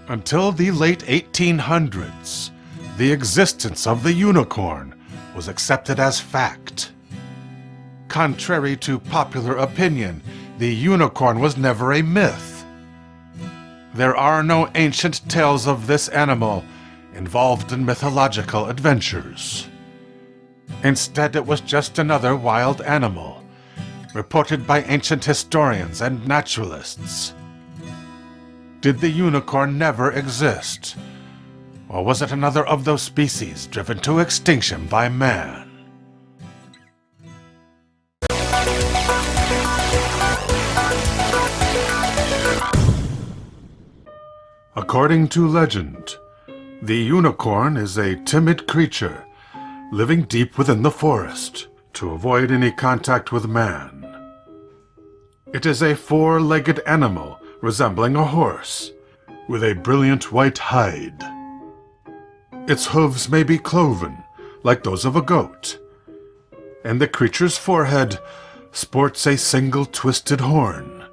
Until the late 1800s, the existence of the unicorn was accepted as fact. Contrary to popular opinion, the unicorn was never a myth. There are no ancient tales of this animal involved in mythological adventures. Instead, it was just another wild animal, reported by ancient historians and naturalists. Did the unicorn never exist? Or was it another of those species driven to extinction by man? According to legend, the unicorn is a timid creature living deep within the forest to avoid any contact with man. It is a four-legged animal resembling a horse, with a brilliant white hide. Its hooves may be cloven, like those of a goat, and the creature's forehead sports a single twisted horn.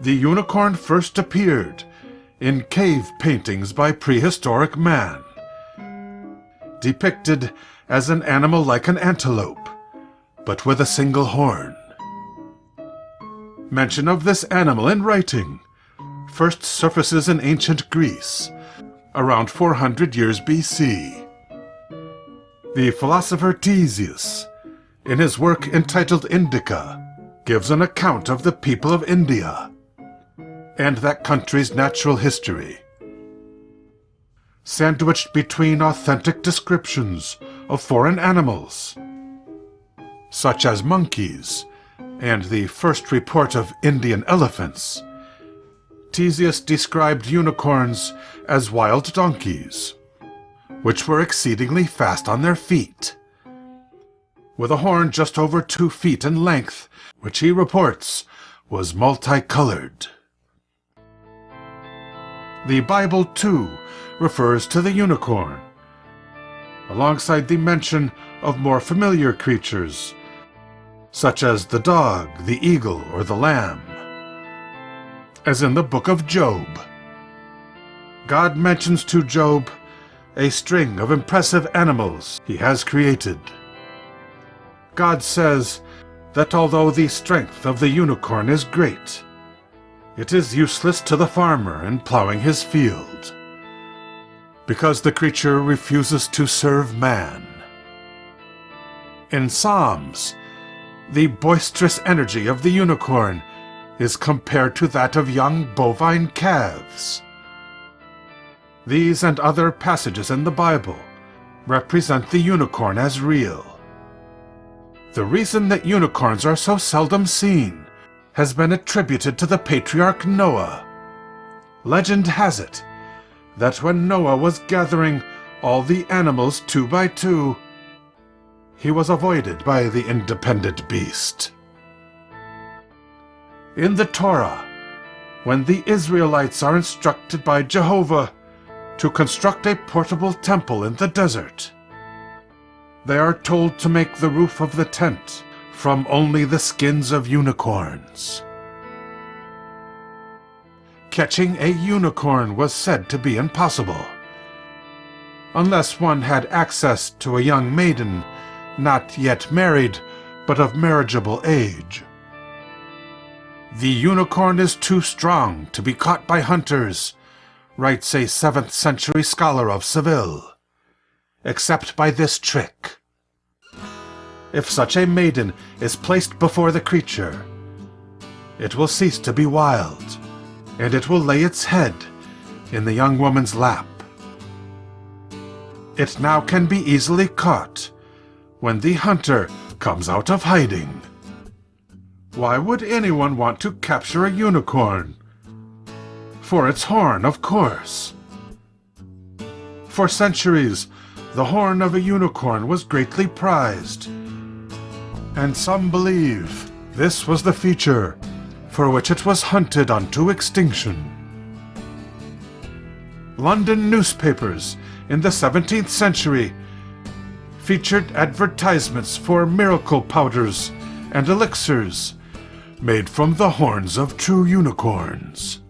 The unicorn first appeared in cave paintings by prehistoric man, depicted as an animal like an antelope, but with a single horn. Mention of this animal in writing first surfaces in ancient Greece, around 400 years BC. The philosopher Ctesias, in his work entitled Indica, gives an account of the people of India and that country's natural history, sandwiched between authentic descriptions of foreign animals, such as monkeys, and the first report of Indian elephants. Ctesias described unicorns as wild donkeys, which were exceedingly fast on their feet, with a horn just over 2 feet in length, which he reports was multicolored. The Bible, too, refers to the unicorn, alongside the mention of more familiar creatures, such as the dog, the eagle, or the lamb. As in the book of Job, God mentions to Job a string of impressive animals he has created. God says that although the strength of the unicorn is great, it is useless to the farmer in plowing his field, because the creature refuses to serve man. In Psalms, the boisterous energy of the unicorn is compared to that of young bovine calves. These and other passages in the Bible represent the unicorn as real. The reason that unicorns are so seldom seen has been attributed to the patriarch Noah. Legend has it that when Noah was gathering all the animals 2 by 2, he was avoided by the independent beast. In the Torah, when the Israelites are instructed by Jehovah to construct a portable temple in the desert, they are told to make the roof of the tent from only the skins of unicorns. Catching a unicorn was said to be impossible, unless one had access to a young maiden not yet married, but of marriageable age. The unicorn is too strong to be caught by hunters, writes a 7th century scholar of Seville, except by this trick. If such a maiden is placed before the creature, it will cease to be wild, and it will lay its head in the young woman's lap. It now can be easily caught when the hunter comes out of hiding. Why would anyone want to capture a unicorn? For its horn, of course. For centuries, the horn of a unicorn was greatly prized, and some believe this was the feature for which it was hunted unto extinction. London newspapers in the 17th century featured advertisements for miracle powders and elixirs made from the horns of true unicorns.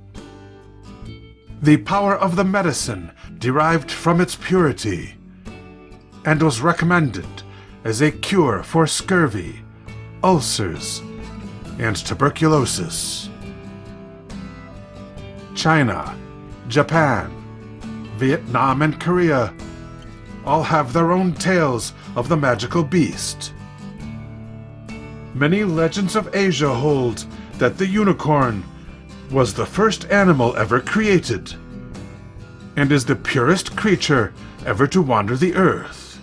the power of the medicine derived from its purity, and was recommended as a cure for scurvy, ulcers, and tuberculosis. China, Japan, Vietnam, and Korea all have their own tales of the magical beast. Many legends of Asia hold that the unicorn was the first animal ever created, and is the purest creature ever to wander the earth.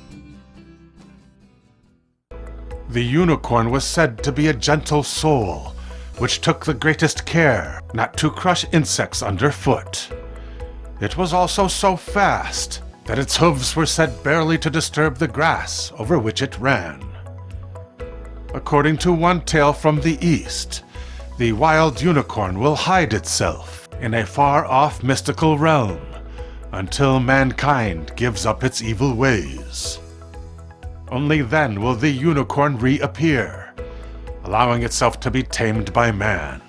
The unicorn was said to be a gentle soul, which took the greatest care not to crush insects underfoot. It was also so fast that its hooves were said barely to disturb the grass over which it ran. According to one tale from the East, the wild unicorn will hide itself in a far-off mystical realm until mankind gives up its evil ways. Only then will the unicorn reappear, allowing itself to be tamed by man.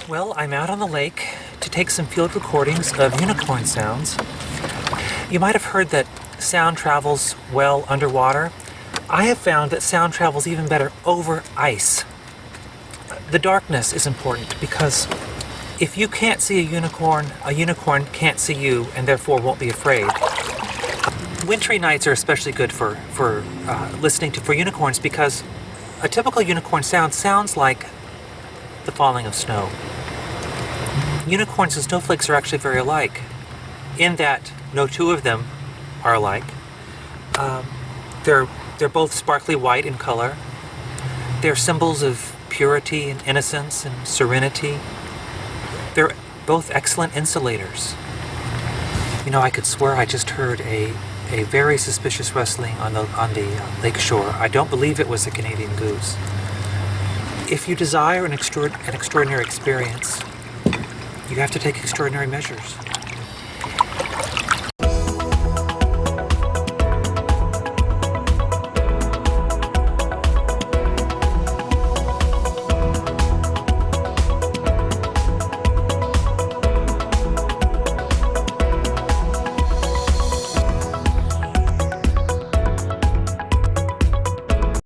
Well, I'm out on the lake to take some field recordings of unicorn sounds. You might have heard that sound travels well underwater. I have found that sound travels even better over ice. The darkness is important because if you can't see a unicorn can't see you and therefore won't be afraid. Wintry nights are especially good for listening for unicorns because a typical unicorn sound sounds like the falling of snow. Unicorns and snowflakes are actually very alike, in that no two of them are alike. They're both sparkly white in color. They're symbols of purity and innocence and serenity. They're both excellent insulators. You know, I could swear I just heard a very suspicious rustling on the lake shore. I don't believe it was a Canadian goose. If you desire an extraordinary experience, you have to take extraordinary measures.